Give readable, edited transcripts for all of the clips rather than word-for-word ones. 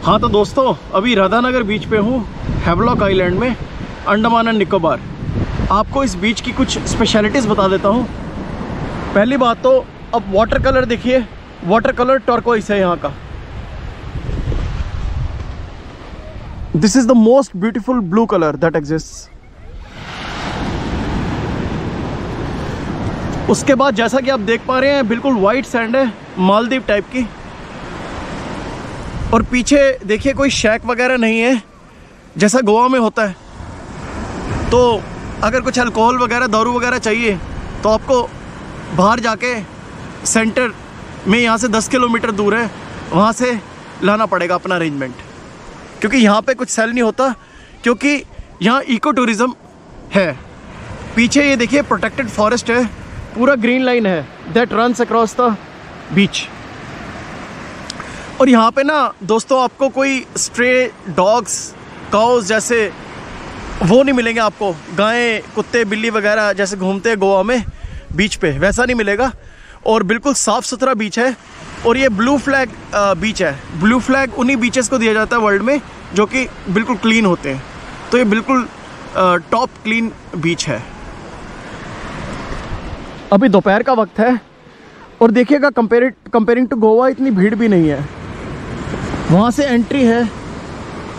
हाँ तो दोस्तों, अभी राधानगर बीच पे हूँ, हैवलॉक आइलैंड में, अंडमान एंड निकोबार। आपको इस बीच की कुछ स्पेशलिटीज़ बता देता हूँ। पहली बात तो अब वाटर कलर देखिए, वाटर कलर टर्कोइस है यहाँ का। This is the most beautiful blue colour that exists. उसके बाद जैसा कि आप देख पा रहे हैं, बिल्कुल वाइट सैंड है, मालदीव टाइप की। और पीछे देखिए कोई शैक वगैरह नहीं है जैसा गोवा में होता है। तो अगर कुछ अल्कोहल वगैरह, दारू वगैरह चाहिए तो आपको बाहर जाके सेंटर में, यहाँ से 10 किलोमीटर दूर है, वहाँ से लाना पड़ेगा अपना अरेंजमेंट। क्योंकि यहाँ पे कुछ सेल नहीं होता, क्योंकि यहाँ इको टूरिज़्म है। पीछे ये देखिए प्रोटेक्टेड फॉरेस्ट है, पूरा ग्रीन लाइन है that runs across the beach. और यहाँ पे ना दोस्तों आपको कोई स्ट्रे डॉग्स, काउस जैसे वो नहीं मिलेंगे आपको। गायें, कुत्ते, बिल्ली वगैरह जैसे घूमते हैं गोवा में बीच पे, वैसा नहीं मिलेगा। और बिल्कुल साफ़ सुथरा बीच है। और ये ब्लू फ्लैग बीच है। ब्लू फ्लैग उन्हीं बीचेस को दिया जाता है वर्ल्ड में जो कि बिल्कुल क्लीन होते हैं। तो ये बिल्कुल टॉप क्लीन बीच है। अभी दोपहर का वक्त है और देखिएगा कंपेयरिंग टू गोवा इतनी भीड़ भी नहीं है। वहाँ से एंट्री है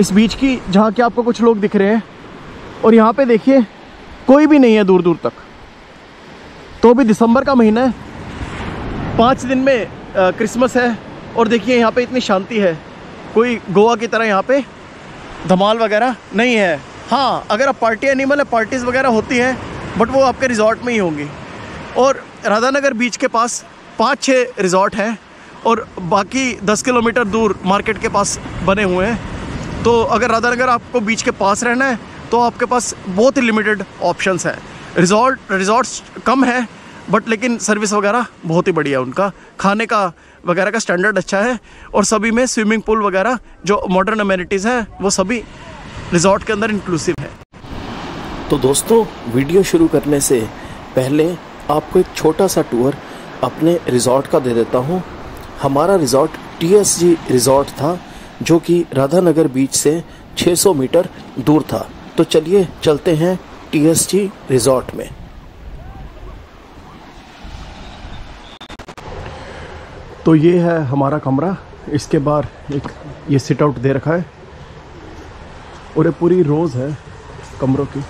इस बीच की, जहाँ के आपको कुछ लोग दिख रहे हैं। और यहाँ पे देखिए कोई भी नहीं है दूर दूर तक। तो अभी दिसंबर का महीना है, 5 दिन में क्रिसमस है। और देखिए यहाँ पे इतनी शांति है, कोई गोवा की तरह यहाँ पे धमाल वगैरह नहीं है। हाँ, अगर आप पार्टी एनिमल है, पार्टीज़ वगैरह होती हैं, बट वो आपके रिजॉर्ट में ही होंगी। और राधानगर बीच के पास 5-6 रिजॉर्ट हैं और बाकी 10 किलोमीटर दूर मार्केट के पास बने हुए हैं। तो अगर राधानगर आपको बीच के पास रहना है तो आपके पास बहुत ही लिमिटेड ऑप्शंस हैं। रिजॉर्ट्स कम है, बट लेकिन सर्विस वगैरह बहुत ही बढ़िया है उनका। खाने का वगैरह का स्टैंडर्ड अच्छा है। और सभी में स्विमिंग पूल वगैरह जो मॉडर्न अमेनिटीज़ हैं वो सभी रिजॉर्ट के अंदर इंक्लूसिव है। तो दोस्तों, वीडियो शुरू करने से पहले आपको एक छोटा सा टूर अपने रिजॉर्ट का दे देता हूँ। हमारा रिजॉर्ट TSG रिजॉर्ट था, जो कि राधानगर बीच से 600 मीटर दूर था। तो चलिए चलते हैं TSG रिजॉर्ट में। तो ये है हमारा कमरा। इसके बाहर एक ये सिट आउट दे रखा है और ये पूरी रोज़ है कमरों की।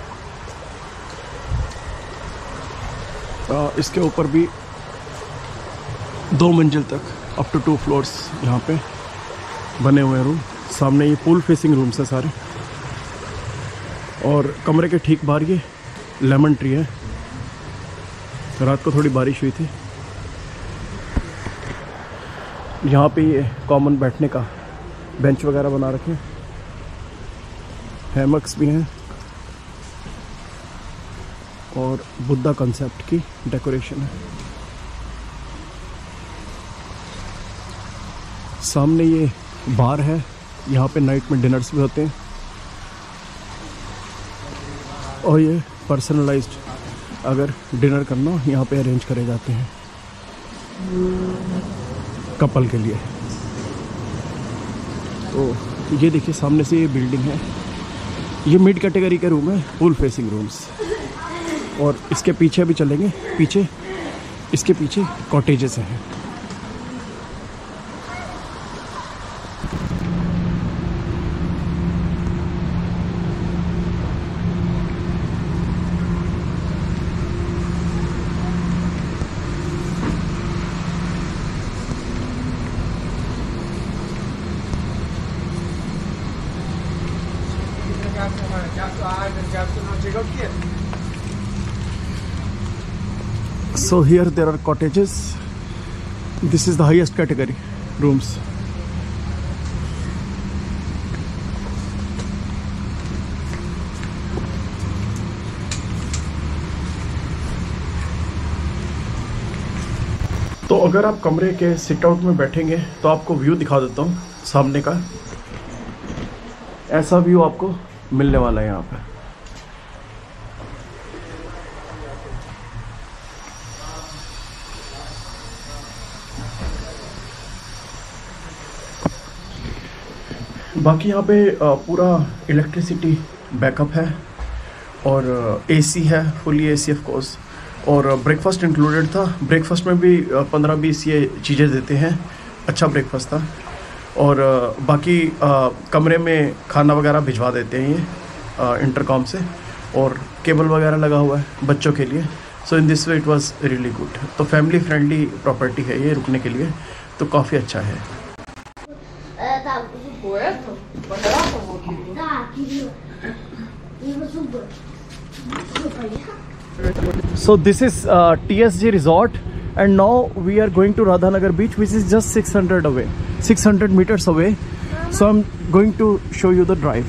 इसके ऊपर भी 2 मंजिल तक, अप टू 2 फ्लोर्स यहाँ पे बने हुए हैं रूम। सामने ये पूल फेसिंग रूम्स है सारे। और कमरे के ठीक बाहर ये लेमन ट्री है। रात को थोड़ी बारिश हुई थी। यहाँ पे ये कॉमन बैठने का बेंच वगैरह बना रखे हैं, हैमक्स भी हैं और बुद्धा कंसेप्ट की डेकोरेशन है। सामने ये बार है, यहाँ पे नाइट में डिनर्स भी होते हैं। और ये पर्सनलाइज्ड अगर डिनर करना हो, यहाँ पे अरेंज करे जाते हैं कपल के लिए। तो ये देखिए सामने से ये बिल्डिंग है, ये मिड कैटेगरी के रूम है, पूल फेसिंग रूम्स। और इसके पीछे भी चलेंगे, पीछे इसके पीछे कॉटेजेस हैं। So here there are cottages. This is the highest category rooms. तो अगर आप कमरे के सिट आउट में बैठेंगे तो आपको व्यू दिखा देता हूँ सामने का। ऐसा व्यू आपको मिलने वाला है यहाँ पे। बाकी यहाँ पे पूरा इलेक्ट्रिसिटी बैकअप है और एसी है, फुली एसी ऑफ कोर्स, और ब्रेकफास्ट इंक्लूडेड था। ब्रेकफास्ट में भी 15-20 ये चीज़ें देते हैं, अच्छा ब्रेकफास्ट था। और बाकी कमरे में खाना वगैरह भिजवा देते हैं ये इंटरकॉम से, और केबल वगैरह लगा हुआ है बच्चों के लिए। So in this way it was really good. तो फैमिली फ्रेंडली प्रॉपर्टी है ये रुकने के लिए, तो काफ़ी अच्छा है। So this is TSG resort, and now we are going to Radhanagar beach, which is just 600 meters away. So I'm going to show you the drive.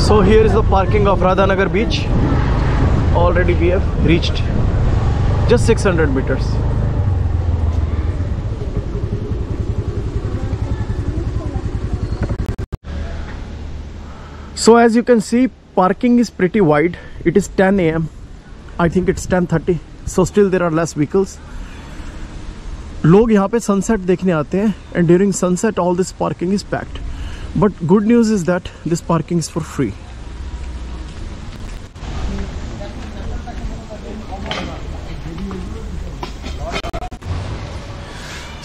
So here is the parking of Radhanagar beach. Already we have reached just 600 meters. So as you can see, parking is pretty wide. It is 10 AM. I think it's 10:30. So still there are less vehicles. लोग यहाँ पे sunset देखने आते हैं, and during sunset all this parking is packed. But good news is that this parking is for free.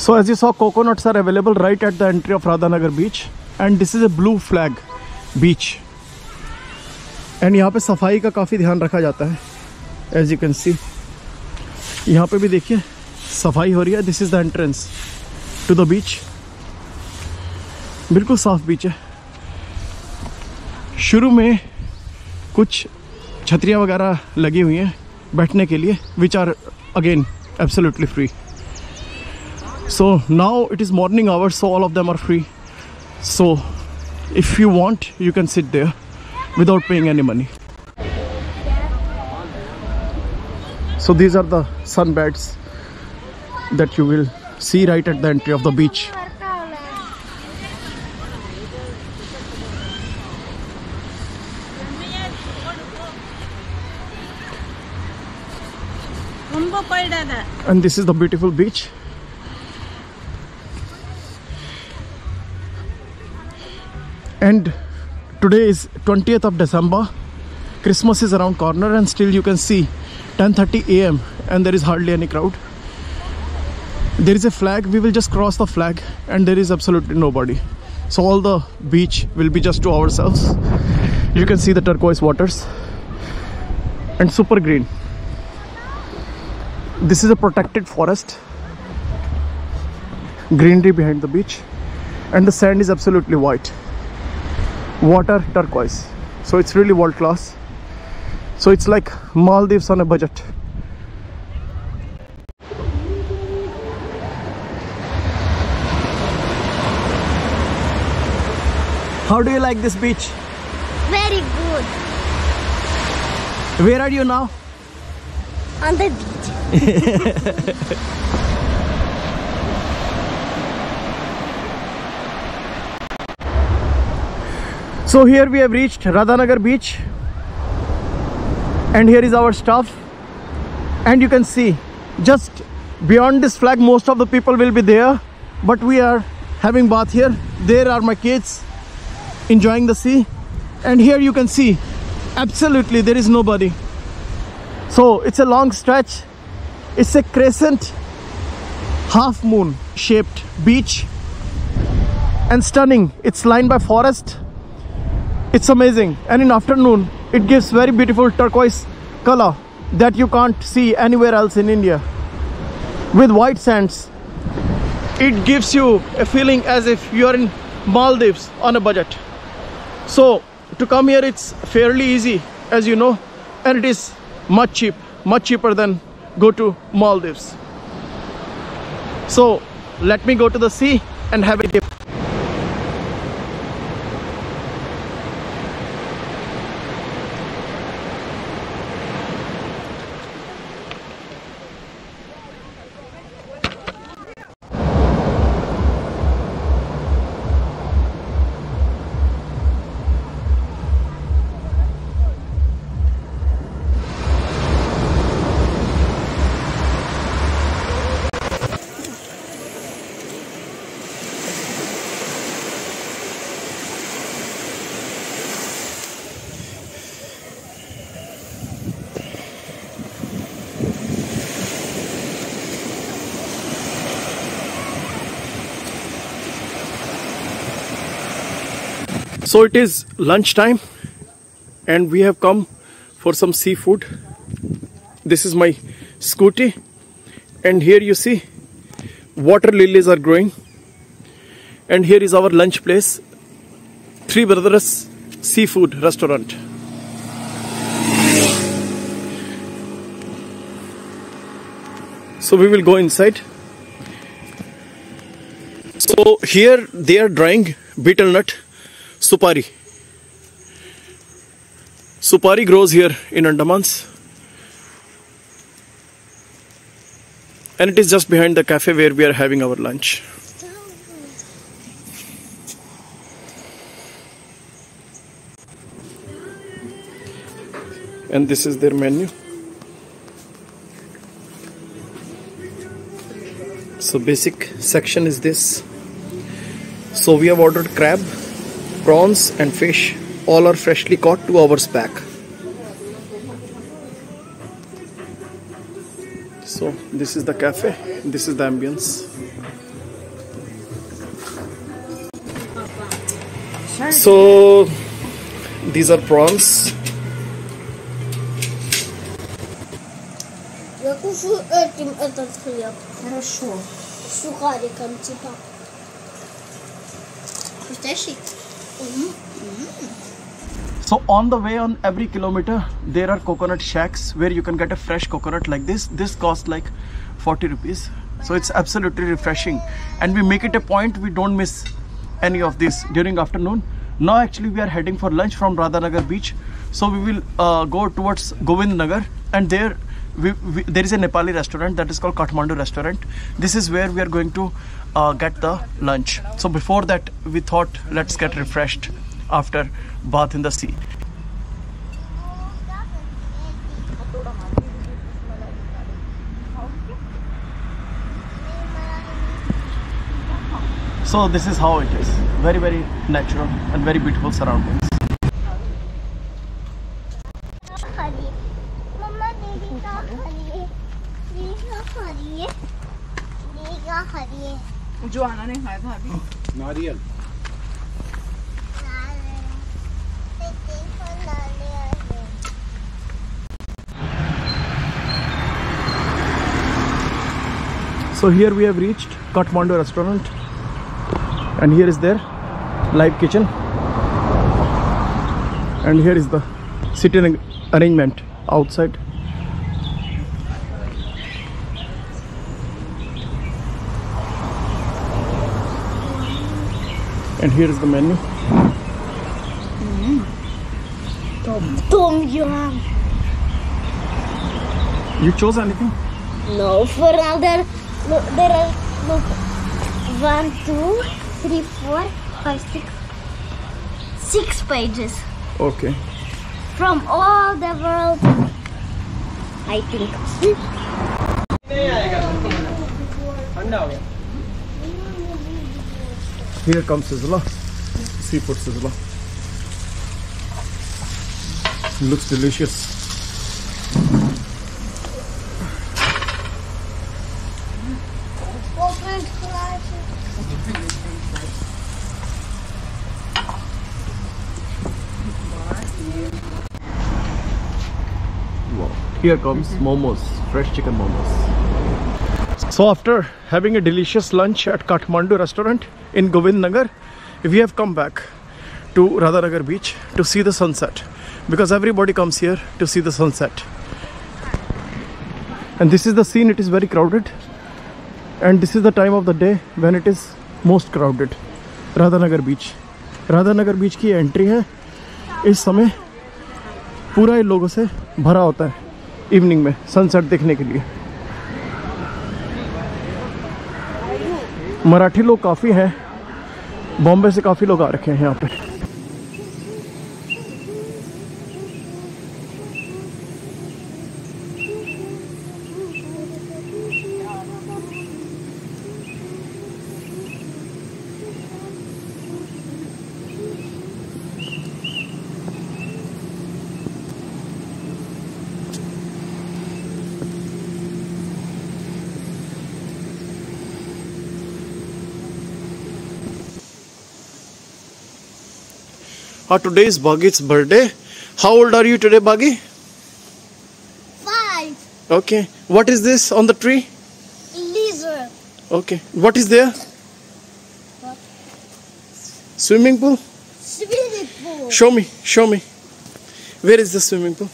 So as you saw, coconuts are available right at the entry of Radhanagar beach, and this is a blue flag beach. And यहाँ पे सफाई का काफ़ी ध्यान रखा जाता है, as you can see. यहाँ पे भी देखिए सफाई हो रही है. This is the entrance to the beach. बिल्कुल साफ बीच है. शुरू में कुछ छतरियाँ वगैरह लगी हुई हैं बैठने के लिए, which are again absolutely free. So now it is morning hours, so all of them are free. So if you want, you can sit there without paying any money. So these are the sunbeds that you will see right at the entry of the beach. And this is the beautiful beach. And today is 20th of December. Christmas is around corner, and still you can see 10:30 AM and there is hardly any crowd. There is a flag. We will just cross the flag and there is absolutely nobody. So all the beach will be just to ourselves. You can see the turquoise waters and super green. This is a protected forest. Greenery behind the beach, and the sand is absolutely white. Water turquoise. So it's really world class. So it's like Maldives on a budget. How do you like this beach? Very good. Where are you now? On the beach. So here we have reached Radhanagar beach, and here is our stuff. And you can see just beyond this flag most of the people will be there, but we are having bath here. There are my kids enjoying the sea, and here you can see absolutely there is nobody. So it's a long stretch. It's a crescent half moon shaped beach and stunning. It's lined by forest. It's amazing, and in afternoon it gives very beautiful turquoise color that you can't see anywhere else in India. With white sands, it gives you a feeling as if you are in Maldives on a budget. So to come here, it's fairly easy, as you know, and it is much cheaper than go to Maldives. So let me go to the sea and have a dip. So it is lunchtime and we have come for some seafood. This is my scooty, and here you see water lilies are growing, and here is our lunch place, Three Brothers Seafood Restaurant. So we will go inside. So here they are drying betel nut supari. Supari grows here in Andamans, and it is just behind the cafe where we are having our lunch. And this is their menu. So basic section is this. So we have ordered crab, prawns and fish. All are freshly caught 2 hours back. So this is the cafe, this is the ambience. So these are prawns. Я кушаю этим этот хлеб. Хорошо. С сухариком типа. Вкуснейший? So on the way, on every kilometer, there are coconut shacks where you can get a fresh coconut like this. This costs like 40 rupees. So it's absolutely refreshing. And we make it a point, we don't miss any of this during afternoon. Now actually we are heading for lunch from Radhanagar beach. So we will go towards Govind Nagar, and there there is a Nepali restaurant that is called Kathmandu restaurant. This is where we are going to get the lunch. So before that, we thought let's get refreshed after bath in the sea. So this is how it is. Very, very natural and very beautiful surroundings. Joanna ने खाया था अभी नारियल So here we have reached Kathmandu restaurant, and here is their live kitchen, and here is the sitting arrangement outside. And here is the menu. Tom Yum. You chose anything? No, for now there are look 1, 2, 3, 4, 5, 6 pages Okay. from all the world. I think. Here comes sizzler, seafood sizzler. Looks delicious. Here comes momos, fresh chicken momos. So after having a delicious lunch at Kathmandu restaurant in Govindnagar, we have come back to Radhanagar beach to see the sunset, because everybody comes here to see the sunset. And this is the scene. It is very crowded, and this is the time of the day when it is most crowded. Radhanagar beach. Radhanagar beach की entry है इस समय पूरा इन लोगों से भरा होता है इवनिंग में सनसेट देखने के लिए। मराठी लोग काफ़ी हैं, बॉम्बे से काफ़ी लोग आ रखे हैं यहाँ पे। Today is Baghi's birthday. How old are you today, Baghi? 5. Okay. What is this on the tree? Lizard. Okay. What is there? What? Swimming pool? Swimming pool. Show me. Show me. Where is the swimming pool?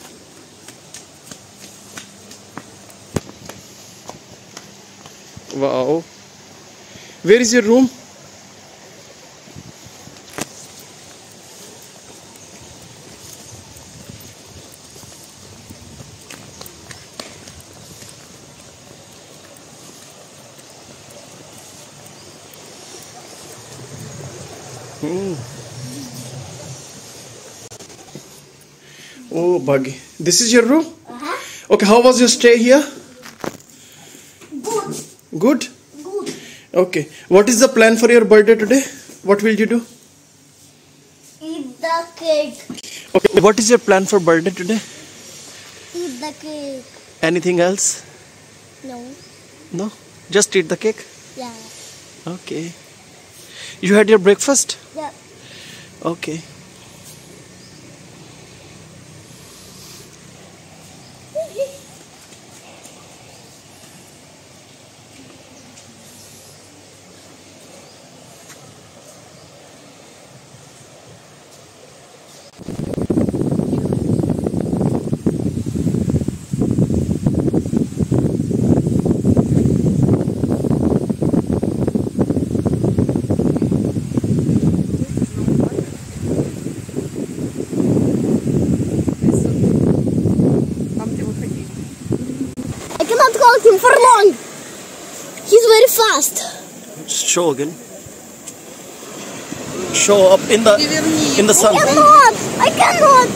Wow. Where is your room? Oh, Baghi. This is your room? Okay, how was your stay here? Good. Good? Good. Okay. What is the plan for your birthday today? What will you do? Eat the cake. Okay. What is your plan for birthday today? Eat the cake. Anything else? No. No? Just eat the cake? Yeah. Okay. You had your breakfast? Yeah. Okay. I cannot hold him for long. He's very fast. Show again. Show up in the sun. I cannot.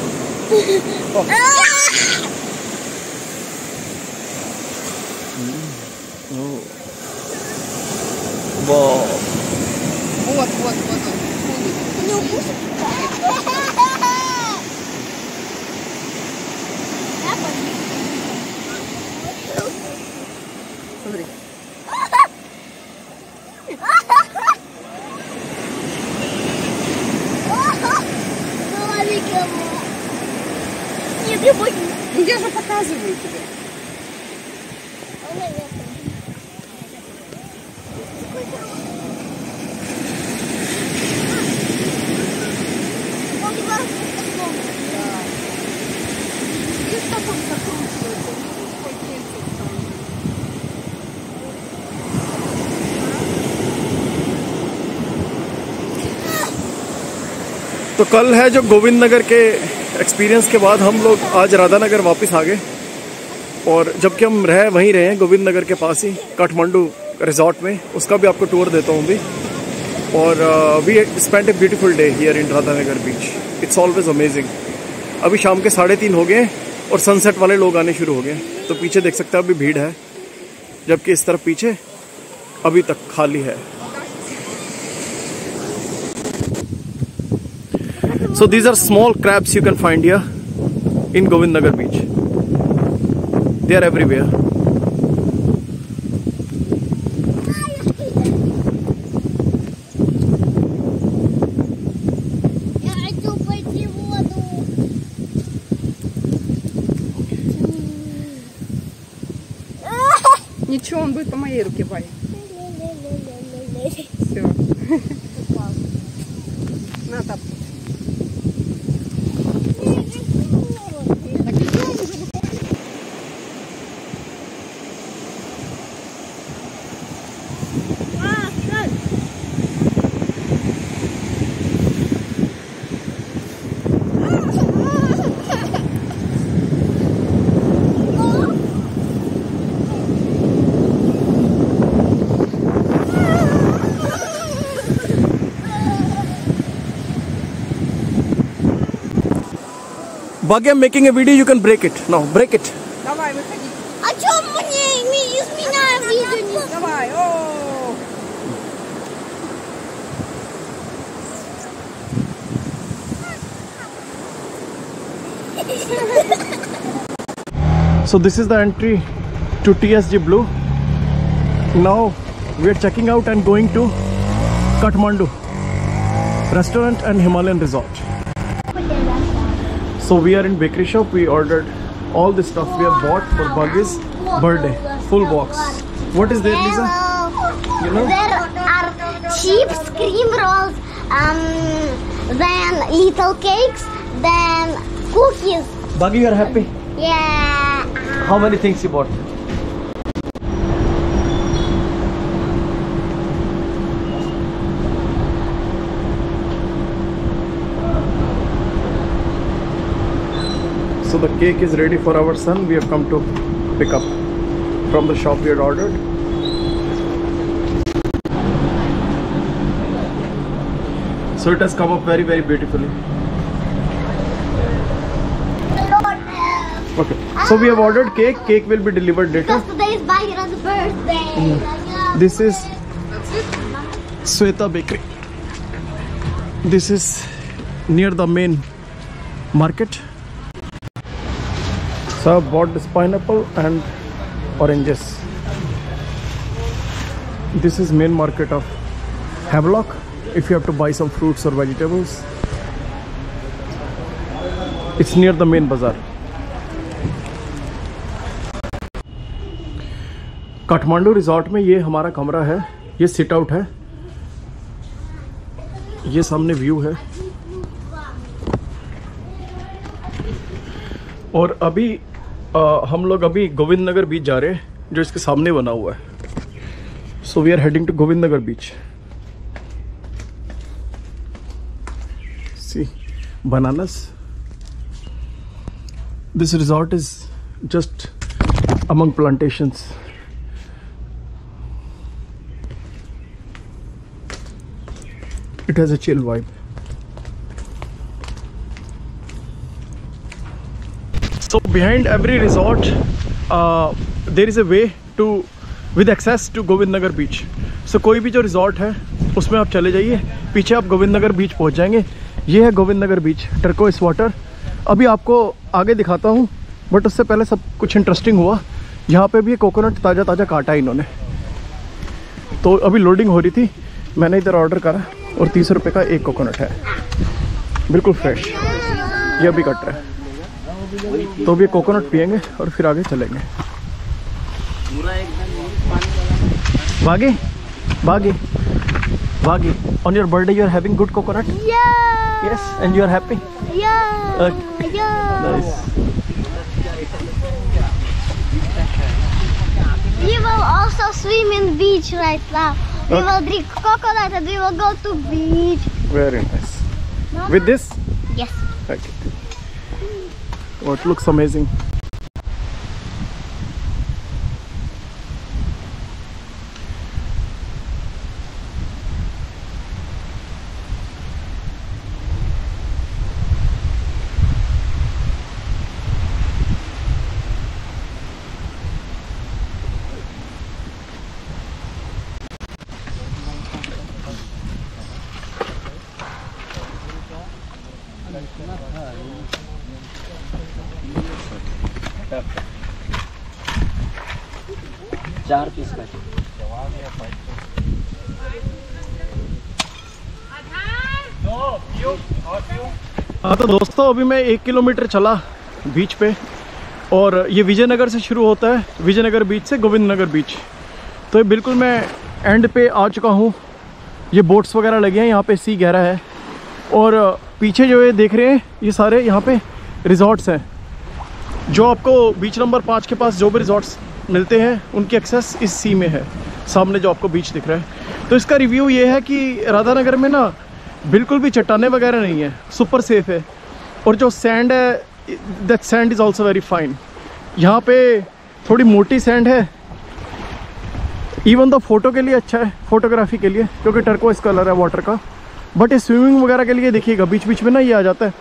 Wow. Вот. Не укусит? Смотри. Нет, я боюсь. Ну я же показываю тебе. Видишь, как он закручивается? Сколько этих там. तो कल है जो गोविंद नगर के experience के बाद हम लोग आज राधानगर वापस आ गए, और जबकि हम वहीं रहे हैं गोविंद नगर के पास ही काठमांडू रिजॉर्ट में, उसका भी आपको टूर देता हूँ भी। और we spend a beautiful day here in Radhanagar beach. It's always amazing. अभी शाम के 3:30 हो गए और सनसेट वाले लोग आने शुरू हो गए, तो पीछे देख सकते हैं अभी भीड़ है, जबकि इस तरफ पीछे अभी तक खाली है। So these are small crabs you can find here in Govindnagar beach. They are everywhere. Я хочу пойти в воду. Ничего, он будет по моей руке, Бай. Все. На, тап. Bagi, I'm making a video, you can break it. No, break it. Давай, выходи. А чё мне из меня видео не... Давай. О. So this is the entry to TSG Blue. Now we are checking out and going to Kathmandu restaurant and Himalayan resort. So we are in bakery shop. We ordered all the stuff we have bought for Bagi's birthday. Full box. What is there, Lisa? You know? There are chips, cream rolls, then little cakes, then cookies. Bagi, you are happy? Yeah. How many things you bought? So the cake is ready for our son. We have come to pick up from the shop we had ordered. So it has come up very, very beautifully. Okay. So we have ordered cake. Cake will be delivered later. Because today is Bagira's birthday. This is Sweta Bakery. This is near the main market. So I bought this pineapple and oranges. This is main market of Havelock. If you have to buy some fruits or vegetables, it's near the main bazaar. Kathmandu resort में ये हमारा कमरा है. ये sit out है. ये सामने view है. और अभी हम लोग अभी गोविंद नगर बीच जा रहे हैं, जो इसके सामने बना हुआ है. So we are heading to Govind Nagar beach. See bananas. This resort is just among plantations. It has a chill vibe. So behind every resort there is a way to with access to Govind Nagar beach. So कोई भी जो resort है उसमें आप चले जाइए, पीछे आप गोविंद नगर बीच पहुंच जाएंगे. ये है गोविंद नगर बीच, टर्कोइस वाटर. अभी आपको आगे दिखाता हूँ, बट उससे पहले सब कुछ इंटरेस्टिंग हुआ. यहाँ पे भी कोकोनट ताज़ा ताज़ा काटा इन्होंने. तो अभी लोडिंग हो रही थी, मैंने इधर ऑर्डर करा और 30 रुपये का एक कोकोनट है, बिल्कुल फ्रेश. ये अभी कट रहा है. तो अभी कोकोनट पियेंगे और फिर आगे चलेंगे. बागी बागी बागी, on your birthday you are having good coconut? Yeah. Yes, and you are happy? Yeah. Okay. Yeah. Nice. We will also swim in beach right now. We will drink coconut and we will go to beach. Very nice. With this? Yes. Okay. Oh, it looks amazing. चार piece का. हाँ तो दोस्तों, अभी मैं 1 kilometre चला बीच पे और ये विजयनगर से शुरू होता है, विजयनगर बीच से गोविंद नगर बीच। तो ये बिल्कुल मैं एंड पे आ चुका हूँ। ये बोट्स वगैरह लगे हैं, यहाँ पे सी गहरा है। और पीछे जो ये देख रहे हैं ये सारे यहाँ पे रिजॉर्ट्स हैं। जो आपको बीच नंबर 5 के पास जो भी रिजॉर्ट्स मिलते हैं उनकी एक्सेस इस सी में है। सामने जो आपको बीच दिख रहा है। तो इसका रिव्यू ये है कि राधानगर में ना बिल्कुल भी चट्टाने वगैरह नहीं है, सुपर सेफ है। और जो सैंड है, that sand is also very fine. यहाँ पे थोड़ी मोटी सैंड है, इवन तो फोटो के लिए अच्छा है, फोटोग्राफी के लिए, क्योंकि टर्कोइस कलर है वाटर का। बट ये स्विमिंग वगैरह के लिए देखिएगा बीच बीच में ना ये आ जाता है।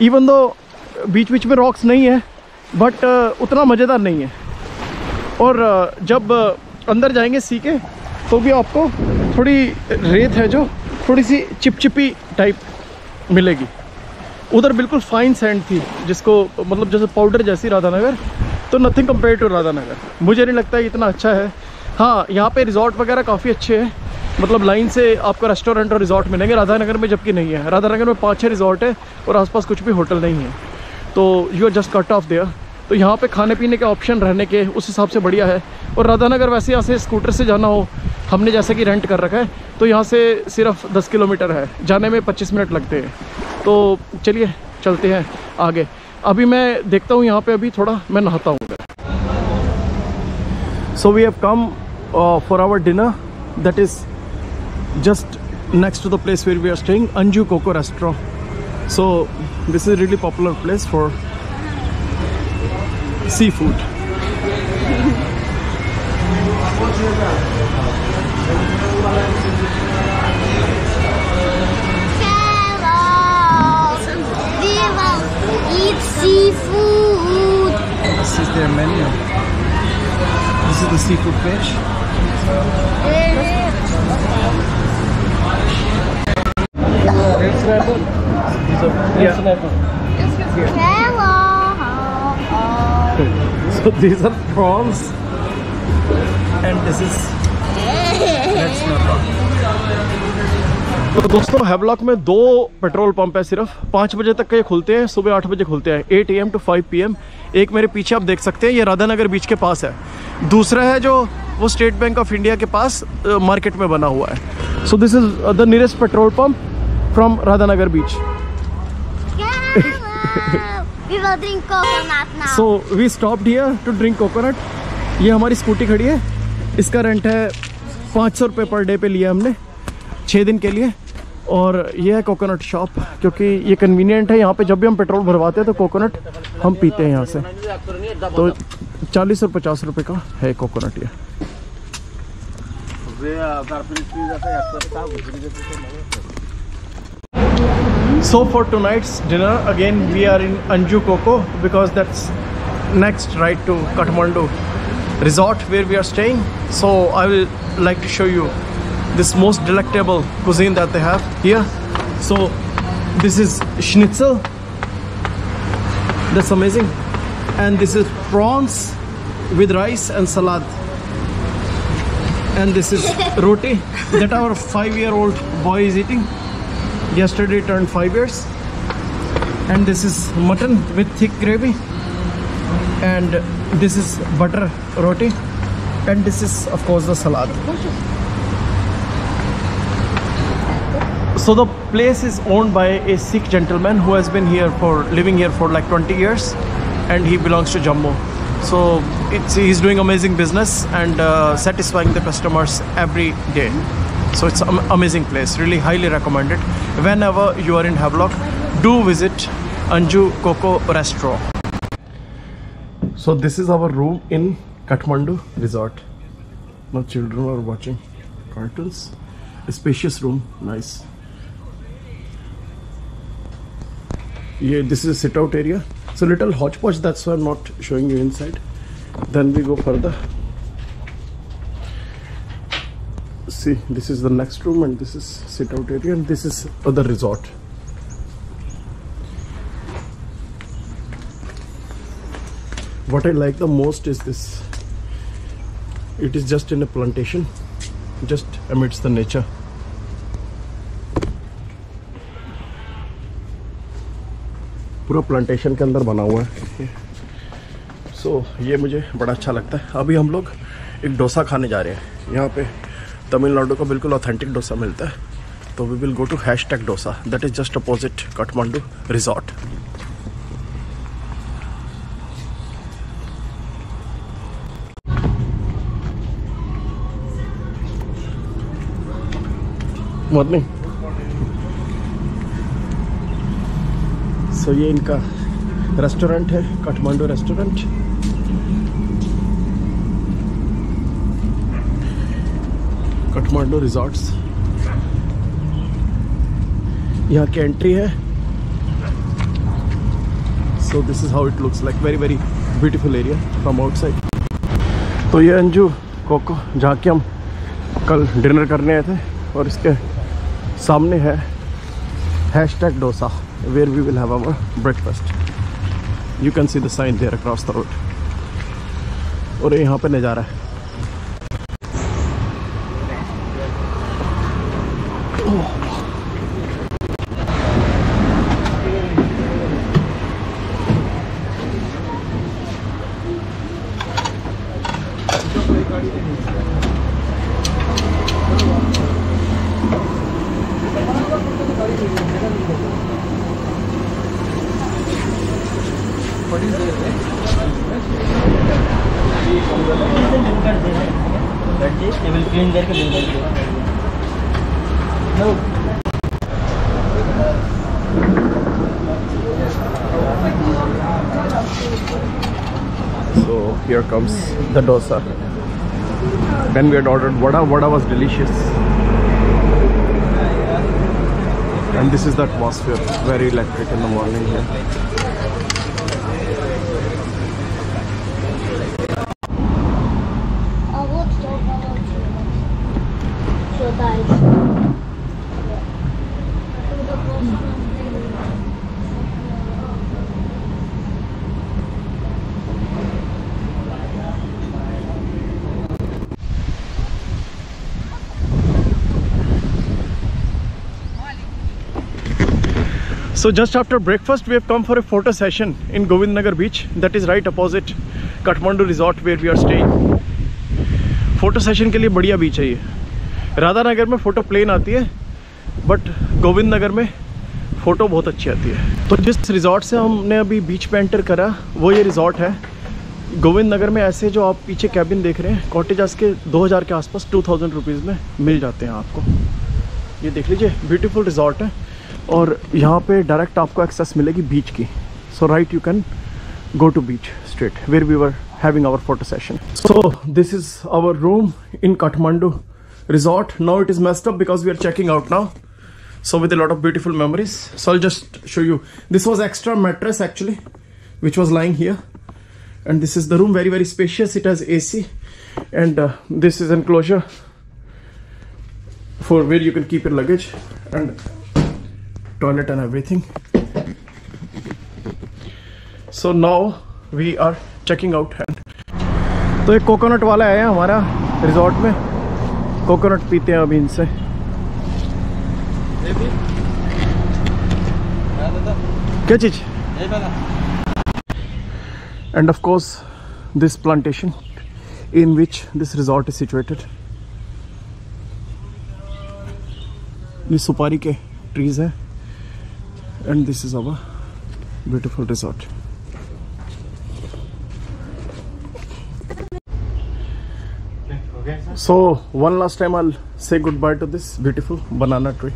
इवन दो बीच बीच में रॉक्स नहीं है, बट उतना मज़ेदार नहीं है। और जब अंदर जाएंगे सी के तो भी आपको थोड़ी रेत है जो थोड़ी सी चिपचिपी टाइप मिलेगी। उधर बिल्कुल फाइन सैंड थी, जिसको मतलब जैसे पाउडर जैसी राधानगर। तो नथिंग कंपेयर टू राधानगर। मुझे नहीं लगता इतना अच्छा है। हाँ, यहाँ पे रिजॉर्ट वगैरह काफ़ी अच्छे हैं, मतलब लाइन से आपको रेस्टोरेंट और रिजॉर्ट मिलेंगे। राधानगर में जबकि नहीं है। राधानगर में 5-6 रिजॉर्ट है और आसपास कुछ भी होटल नहीं है, तो you are just cut off there. तो यहाँ पे खाने पीने के ऑप्शन रहने के उस हिसाब से बढ़िया है। और राधानगर वैसे यहाँ से स्कूटर से जाना हो, हमने जैसे कि रेंट कर रखा है, तो यहाँ से सिर्फ 10 किलोमीटर है, जाने में 25 मिनट लगते हैं। तो चलिए चलते हैं आगे। अभी मैं देखता हूँ यहाँ पे, अभी थोड़ा मैं नहाता हूँ। So we have come for our dinner, that is just next to the place where we are staying, Anju Coco Restaurant. So this is a really popular place for seafood. We will eat seafood. This is their menu. This is the seafood page. So these are prawns and this is red snapper. तो दोस्तों Havelock में 2 petrol pump है सिर्फ। 5 बजे तक के ये खुलते हैं, सुबह 8 बजे खुलते हैं, 8 AM to 5 PM। एक मेरे पीछे आप देख सकते हैं, ये राधानगर बीच के पास है। दूसरा है जो वो स्टेट बैंक ऑफ इंडिया के पास मार्केट में बना हुआ है। So this is the nearest petrol pump from Radhanagar beach. We will drink coconut now. So we stopped here to drink coconut. ये हमारी स्कूटी खड़ी है, इसका रेंट है 500 रुपये पर डे पे लिया हमने 6 दिन के लिए। और ये है कोकोनट शॉप, क्योंकि ये कन्वीनियंट है। यहाँ पे जब भी हम पेट्रोल भरवाते हैं तो कोकोनट हम पीते हैं यहाँ से। तो 40 और 50 रुपये का है कोकोनट ये। So for tonight's dinner, again we are in Anju Coco because that's next right to Kathmandu resort where we are staying. So I will like to show you this most delectable cuisine that they have here. So this is schnitzel, that's amazing, and this is prawns with rice and salad, and this is roti that our 5-year-old boy is eating. Yesterday turned 5 years. And this is mutton with thick gravy, and this is butter roti, and this is of course the salad. So the place is owned by a Sikh gentleman who has been here living here for like 20 years, and he belongs to Jammu. So he's doing amazing business and satisfying the customers every day. So it's an amazing place, really highly recommended. Whenever you are in Havelock, do visit Anju Coco Restaurant. So this is our room in Kathmandu Resort. My children are watching cartoons. A spacious room, nice. Yeah, this is a sit-out area. It's a little hodgepodge, that's why I'm not showing you inside. Then we go further. See, this is the next room, and this is sit-out area, and this is other resort. What I like the most is this. It is just in a plantation, just amidst the nature. पूरा plantation के अंदर बना हुआ है। सो ये मुझे बड़ा अच्छा लगता है। अभी हम लोग एक डोसा खाने जा रहे हैं। यहाँ पे तमिलनाडु का बिल्कुल ऑथेंटिक डोसा मिलता है। तो we will go to #dosa, that is just opposite Kathmandu resort. Morning. So ये इनका रेस्टोरेंट है, काठमांडू रेस्टोरेंट। काठमांडू रिजॉर्ट्स, यहाँ की एंट्री है। So this is how it looks like, very very beautiful area from outside. तो ये अंजू कोको जहाँ के हम कल डिनर करने आए थे, और इसके सामने है #dosa where we will have our breakfast. You can see the sign there across the road. और यहाँ पे नज़ारा है। टेबल क्लीन करके बिल कर दो। So here comes the dosa. Then we had ordered vada. Vada was delicious. And this is the atmosphere, very electric in the morning here. So just after breakfast we have come for a photo session in Govindnagar beach, that is right opposite Kathmandu resort where we are staying. Photo session के लिए बढ़िया बीच है ये। राधानगर में photo plane आती है, but Govind Nagar में photo बहुत अच्छी आती है। तो जिस रिज़ॉर्ट से हमने अभी बीच पे एंटर करा वो ये रिज़ॉर्ट है गोविंद नगर में। ऐसे जो आप पीछे कैबिन देख रहे हैं, कॉटेजेस के 2000 के आसपास 2000 रुपीज़ में मिल जाते हैं आपको। ये देख लीजिए, ब्यूटीफुल रिज़ॉर्ट है और यहाँ पे डायरेक्ट आपको एक्सेस मिलेगी बीच की। So right you can go to beach straight where we were having our photo session. So this is our room in Kathmandu resort. Now it is messed up because we are checking out now, so with a lot of beautiful memories. So I'll just show you. This was extra mattress actually which was lying here, and this is the room, very very spacious. It has AC, and this is enclosure for where you can keep your luggage, and toilet and everything. So now we are checking out. तो एक coconut वाला आया है हमारा resort में, coconut पीते हैं अभी इनसे। क्या चीज? And of course this plantation in which this resort is situated. ये सुपारी के ट्रीज है, and this is our beautiful resort. So one last time I'll say goodbye to this beautiful banana tree.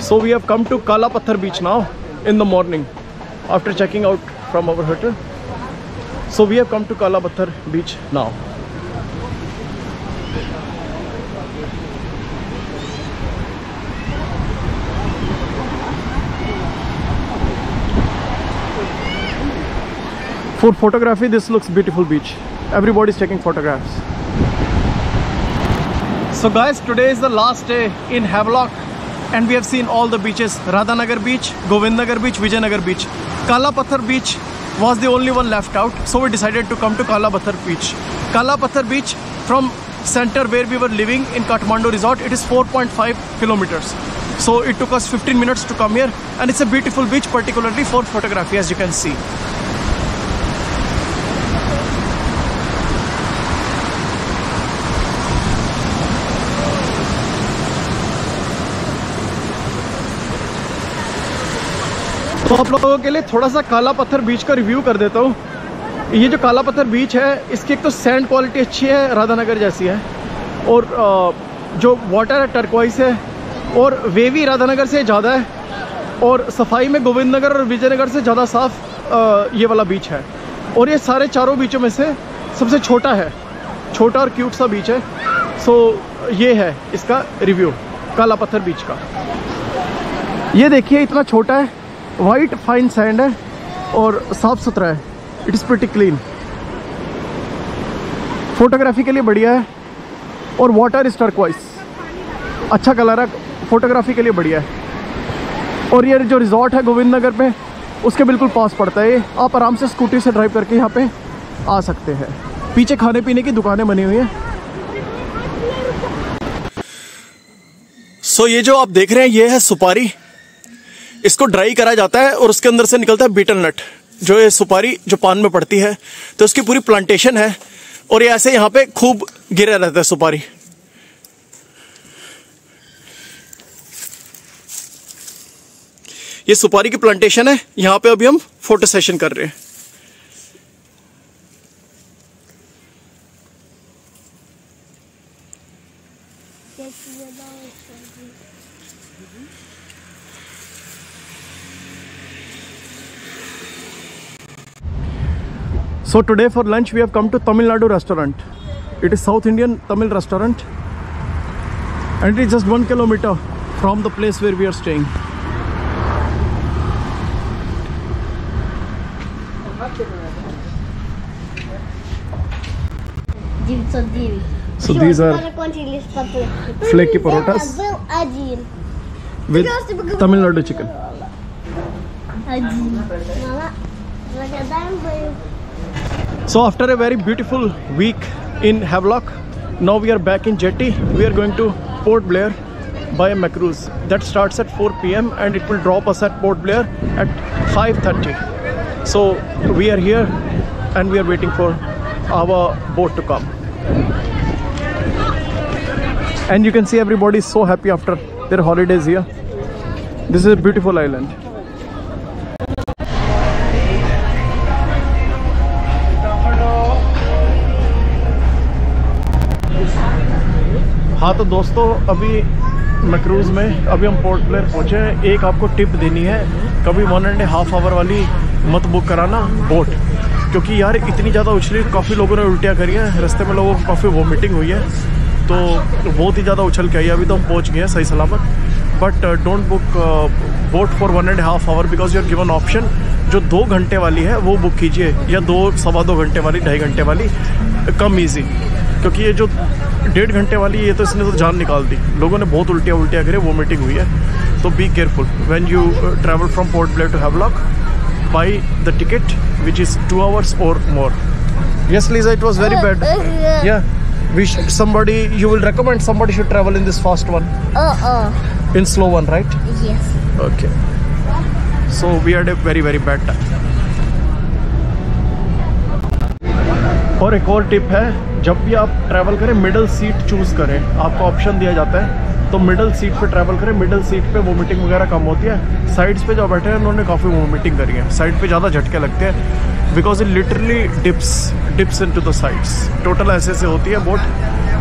So we have come to Kala Pathar beach now in the morning after checking out from our hotel. So we have come to Kala Pathar beach now. For photography, this looks beautiful beach. Everybody is taking photographs. So guys, today is the last day in Havelock and we have seen all the beaches: Radhanagar Beach, Govindnagar Beach, Vijayanagar Beach. Kala Pathar Beach was the only one left out, so we decided to come to Kala Pathar Beach. Kala Pathar Beach, from center where we were living in Kathmandu resort, it is 4.5 kilometers. So it took us 15 minutes to come here, and it's a beautiful beach, particularly for photography, as you can see. तो आप लोगों के लिए थोड़ा सा काला पत्थर बीच का रिव्यू कर देता हूँ। ये जो काला पत्थर बीच है, इसकी एक तो सैंड क्वालिटी अच्छी है, राधानगर जैसी है, और जो वाटर है टर्कवाइस है, और वेवी राधानगर से ज़्यादा है, और सफाई में गोविंदनगर और विजयनगर से ज़्यादा साफ़ ये वाला बीच है। और ये सारे चारों बीचों में से सबसे छोटा है, छोटा और क्यूट सा बीच है। सो ये है इसका रिव्यू काला पत्थर बीच का। ये देखिए इतना छोटा है, वाइट फाइन सैंड है और साफ़ सुथरा है। It is pretty clean, photography के लिए बढ़िया है, और वाटर इज टर्कवाइस, अच्छा कलर है, फोटोग्राफी के लिए बढ़िया है। और ये जो रिजॉर्ट है गोविंदनगर में, उसके बिल्कुल पास पड़ता है। आप आराम से स्कूटी से ड्राइव करके यहाँ पे आ सकते हैं। पीछे खाने पीने की दुकानें बनी हुई हैं। सो ये जो आप देख रहे हैं, ये है सुपारी। इसको ड्राई करा जाता है और उसके अंदर से निकलता है बीटल नट, जो ये सुपारी जो पान में पड़ती है। तो इसकी पूरी प्लांटेशन है, और ये ऐसे यहाँ पे खूब गिरा रहता है सुपारी। ये सुपारी की प्लांटेशन है। यहाँ पे अभी हम फोटो सेशन कर रहे हैं। So today for lunch we have come to Tamil Nadu restaurant. It is South Indian Tamil restaurant, and it is just 1 kilometer from the place where we are staying. So these are flaky parotas with Tamil Nadu chicken. So after a very beautiful week in Havelock, now we are back in Jetty. We are going to Port Blair by a macruise that starts at 4 PM and it will drop us at Port Blair at 5:30. So we are here and we are waiting for our boat to come. And you can see everybody is so happy after their holidays here. This is a beautiful island. हाँ तो दोस्तों, अभी मैक्रूज़ में अभी हम port Blair पहुँचे हैं। एक आपको टिप देनी है, कभी 1.5 आवर वाली मत बुक कराना बोट, क्योंकि यार इतनी ज़्यादा उछली, काफ़ी लोगों ने उल्टियाँ करी हैं, रास्ते में लोगों को काफ़ी वॉमिटिंग हुई है, तो बहुत ही ज़्यादा उछल के आई। अभी तो हम पहुँच गए हैं सही सलामत, but don't book boat for 1.5 hour because you are given option. जो 2 घंटे वाली है वो बुक कीजिए, या 2-2.25 घंटे वाली, 2.5 घंटे वाली कम ईजी, क्योंकि ये जो 1.5 घंटे वाली, ये तो इसने तो जान निकाल दी। लोगों ने बहुत उल्टियाँ करे, वोमिटिंग हुई है। तो be careful when you travel from Port Blair to Havelock. Buy the ticket which is 2 hours or more. Yes, Lisa, it was very bad. Yeah, somebody, you will recommend somebody should travel in this fast one. In slow one, right? Yes. Okay. So we had a very very bad time. और एक और tip है, जब भी आप travel करें middle seat choose करें। आपको ऑप्शन दिया जाता है, तो मिडल सीट पे ट्रैवल करें। मिडल सीट पे वोमिटिंग वगैरह कम होती है। साइड्स पे जो बैठे हैं उन्होंने काफ़ी वोमिटिंग करी है। साइड पे ज़्यादा झटके लगते हैं, because it literally dips into the sides. Total ऐसे से होती है बोट।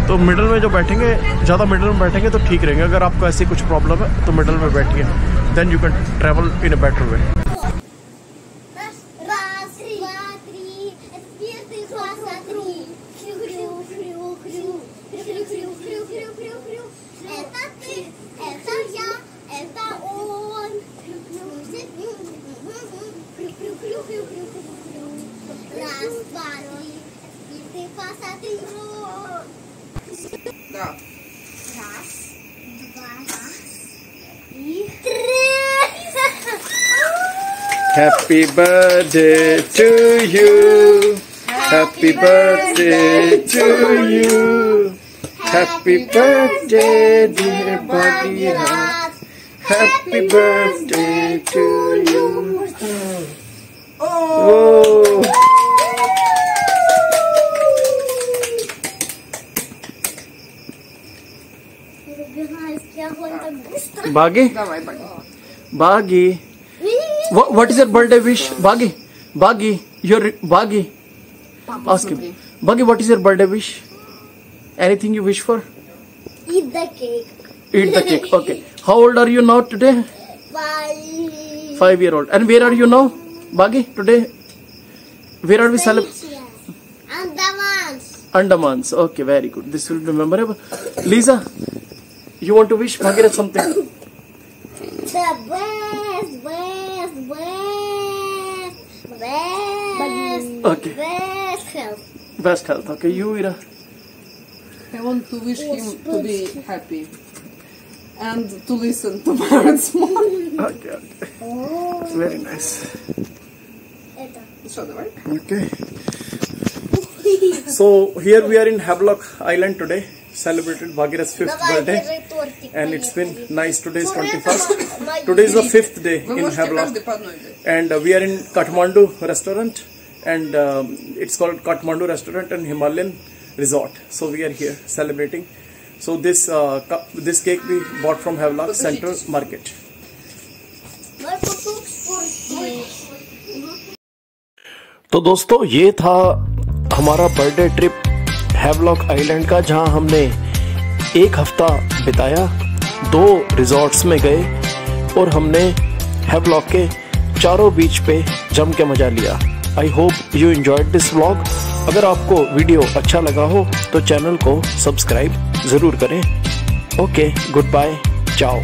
तो मिडल में जो बैठेंगे, ज़्यादा मिडल में बैठेंगे तो ठीक रहेंगे। अगर आपको ऐसी कुछ प्रॉब्लम है तो मिडल में बैठिए, then you can travel in a better way. Happy birthday to you. Happy birthday to you. Happy birthday, dear Bagheera. Happy birthday to you. Oh. Baggy? Baggy. What is your birthday wish? Baggy. Baggy. Your Baggy. Ask him. Baggy, what is your birthday wish? Anything you wish for? Eat the cake. Eat the cake. Okay. How old are you now today? 5. 5-year-old. And where are you now? Baggy, today? Where are we celebrating? Andamans. Andamans. Okay, very good. This will be memorable. Lisa, you want to wish Bagheera something? The best. Okay. Best health. Best health. Okay, you, Ira. I want to wish him to be happy and to listen to parents more. Okay, okay. Very nice. Show the right? Okay. So here we are in Havelock Island today, celebrated Bagheera's 5th birthday, and it's been nice. Today is 21st. Today is the 5th day in Havelock, and we are in Kathmandu restaurant, and it's called Kathmandu Restaurant and Himalayan Resort. So we are here celebrating. So this cake we bought from Havelock Central Market. तो दोस्तों ये था हमारा birthday trip Havelock island का, जहां हमने एक हफ्ता बिताया, 2 रिजॉर्ट्स में गए और हमने हैवलॉक के चारों बीच पे जम के मजा लिया। I hope you enjoyed this vlog. अगर आपको वीडियो अच्छा लगा हो तो चैनल को सब्सक्राइब ज़रूर करें। ओके, गुड बाय, चाओ।